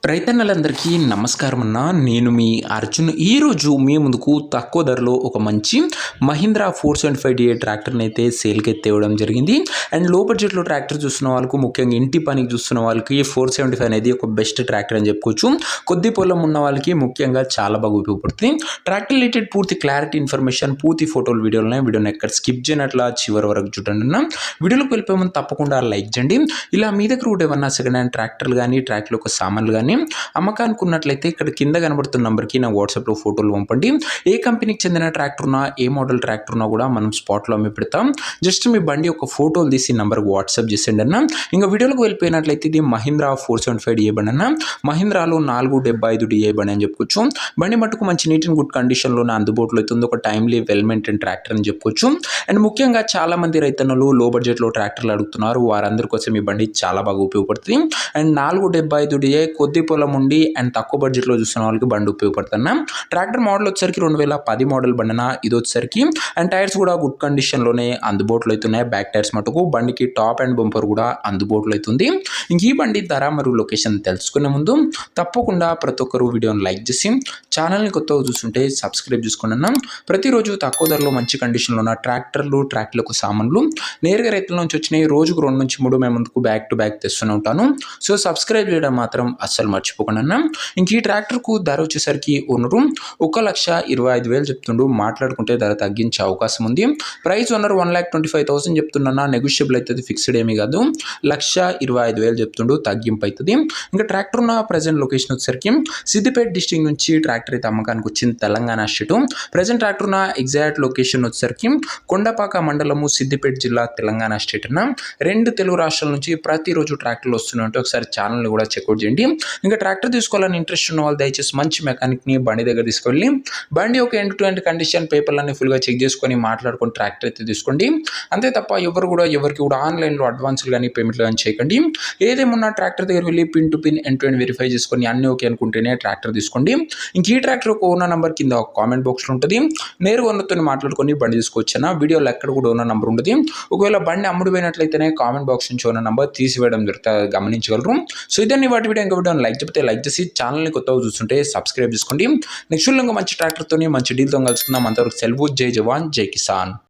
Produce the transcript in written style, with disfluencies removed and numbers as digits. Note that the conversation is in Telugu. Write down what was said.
రైతన్నలందరికీ నమస్కారం అన్న. నేను మీ అర్జున్. ఈరోజు మీ ముందుకు తక్కువ ధరలో ఒక మంచి మహీంద్రా 475 ట్రాక్టర్ని అయితే సేల్కి తేవడం జరిగింది. అండ్ లో బడ్జెట్లో ట్రాక్టర్ చూస్తున్న వాళ్ళకు, ముఖ్యంగా ఇంటి పనికి చూస్తున్న వాళ్ళకి 475 అనేది ఒక బెస్ట్ ట్రాక్టర్ అని చెప్పుకోవచ్చు. కొద్ది పొలం ఉన్న వాళ్ళకి ముఖ్యంగా చాలా బాగా ఉపయోగపడుతుంది. ట్రాక్టర్ రిలేటెడ్ పూర్తి క్లారిటీ ఇన్ఫర్మేషన్, పూర్తి ఫోటోలు, వీడియోని ఎక్కడ స్కిప్ చేయనట్లా చివరి వరకు చూడండి అన్న. వీడియోలోకి వెళ్ళిపోయే ముందు తప్పకుండా లైక్ చేయండి. ఇలా మీ దగ్గర కూడా ఏమన్నా సెకండ్ హ్యాండ్ ట్రాక్టర్లు కానీ, ట్రాక్టర్ ఒక సామాన్లు కానీ అమ్మకానికి ఉన్నట్లయితే ఇక్కడ కింద కనబడుతున్న నంబర్కి నా వాట్సాప్లో ఫోటోలు పంపండి. ఏ కంపెనీకి చెందిన ట్రాక్టర్ ఉన్నా, ఏ మోడల్ ట్రాక్టర్ ఉన్నా కూడా మనం స్పాట్లో అమ్మి పెడతాం. జస్ట్ మీ బండి ఒక ఫోటోలు తీసి నంబర్కి వాట్సాప్ చేసేయండి అన్న. ఇంకా వీడియోలోకి వెళ్ళిపోయినట్లయితే ఇది మహీంద్రా 475 డిఏ బండి అన్న. మహీంద్రాలో 475 డిఏ బండి అని చెప్పుకోవచ్చు. బండి మట్టుకు మంచి నీట్ అండ్ గుడ్ కండిషన్లోనే అందుబాటులో అవుతుంది. ఒక టైమ్లీ వెల్ మెయింటైన్ ట్రాక్టర్ అని చెప్పుకోవచ్చు. అండ్ ముఖ్యంగా చాలా మంది రైతన్నలు లో బడ్జెట్లో ట్రాక్టర్లు అడుగుతున్నారు. వారందరి కోసం ఈ బండి చాలా బాగా ఉపయోగపడుతుంది. అండ్ 475 డిఏ కొద్ది పొలం ఉండి అండ్ తక్కువ బడ్జెట్లో చూస్తున్న వాళ్ళకి బండి ఉపయోగపడుతున్నా. ట్రాక్టర్ మోడల్ వచ్చేసరికి 2010 మోడల్ బండిన. ఇది వచ్చేసరికి అండ్ టైర్స్ కూడా గుడ్ కండిషన్లోనే అందుబాటులో అవుతున్నాయి. బ్యాక్ టైర్స్ మటుకు బండికి టాప్ అండ్ బంపర్ కూడా అందుబాటులో అవుతుంది. ఇంక ఈ బండి ధర మరియు లొకేషన్ తెలుసుకునే ముందు తప్పకుండా ప్రతి ఒక్కరు వీడియోని లైక్ చేసి ఛానల్ని కొత్తగా చూస్తుంటే సబ్స్క్రైబ్ చేసుకోండి. ప్రతిరోజు తక్కువ ధరలో మంచి కండిషన్లో ఉన్న ట్రాక్టర్లకు సామాన్లు నేరుగా రైతుల నుంచి వచ్చినాయి. రోజుకు 2 నుంచి 3 మేము ముందుకు బ్యాక్ టు బ్యాక్ తెస్తూనే ఉంటాను. సో సబ్స్క్రైబ్ చేయడం మాత్రం అస్సలు మర్చిపోకండి అన్న. ఇంక ఈ ట్రాక్టర్కు ధర వచ్చేసరికి ఓనరు 1,25,000 చెప్తుండు. మాట్లాడుకుంటే ధర తగ్గించే అవకాశం ఉంది. ప్రైస్ ఓనర్ 1,25,000 చెప్తున్నా. నెగోషియబుల్ అవుతుంది, ఫిక్స్డ్ ఏమీ కాదు. 1,25,000 చెప్తుండు, తగ్గింపు అవుతుంది. ఇంకా ట్రాక్టర్ ఉన్న ప్రజెంట్ లొకేషన్ వచ్చేసరికి సిద్దిపేట డిస్టిక్ నుంచి ట్రాక్టర్ అయితే అమ్మకానికి వచ్చింది. తెలంగాణ స్టేట్. ప్రజెంట్ ట్రాక్టర్ ఉన్న ఎగ్జాక్ట్ లొకేషన్ వచ్చేసరికి కొండపాక మండలము, సిద్దిపేట జిల్లా, తెలంగాణ స్టేట్ అన్న. 2 తెలుగు రాష్ట్రాల నుంచి ప్రతిరోజు ట్రాక్టర్లు వస్తున్నాయంటే ఒకసారి ఛానల్ని కూడా చెక్అవుట్ చేయండి. ఇంకా ట్రాక్టర్ తీసుకోవాలని ఇంట్రెస్ట్ ఉన్న వాళ్ళు దయచేసి మంచి మెకానిక్ని బండి దగ్గర తీసుకెళ్ళి బండి ఒక ఎండ్ టు ఎండ్ కండిషన్, పేపర్లన్నీ ఫుల్గా చెక్ చేసుకొని మాట్లాడుకొని ట్రాక్టర్ అయితే తీసుకోండి. అంతే తప్ప ఎవరికి కూడా ఆన్లైన్లో అడ్వాన్స్లు కానీ పేమెంట్లు కానీ చేయకండి. ఏదేమన్నా ట్రాక్టర్ దగ్గర వెళ్ళి pin to pin end to end verify చేసుకొని అన్నీ ఓకే అనుకుంటేనే ట్రాక్టర్ తీసుకోండి. ఇంక ఈ ట్రాక్టర్ ఒక ఓనర్ నెంబర్ కింద ఒక కామెంట్ బాక్స్లో ఉంటుంది. నేరుగా ఓనర్తో మాట్లాడుకొని బండి తీసుకోవచ్చా. వీడియోలో ఎక్కడ కూడా ఓనర్ నెంబర్ ఉంటుంది. ఒకవేళ బండి అమ్ముడుపోయినట్లయితేనే కామెంట్ బాక్స్ నుంచి ఓనర్ నెంబర్ తీసివేయడం జరుగుతుంది, గమనించగలరు. సో ఇదని వాటి వీడియో. ఇంకా వీడియో లైక్ చెప్తే లైక్ చేసి ఛానల్ని కొత్తగా చూస్తుంటే సబ్స్క్రైబ్ చేసుకోండి. నెక్స్ట్ ఇంకా మంచి ట్రాక్టర్తో మంచి డీల్తో కలుసుకుందాం. అంతవరకు సెలవు. జై జవాన్, జై కిసాన్.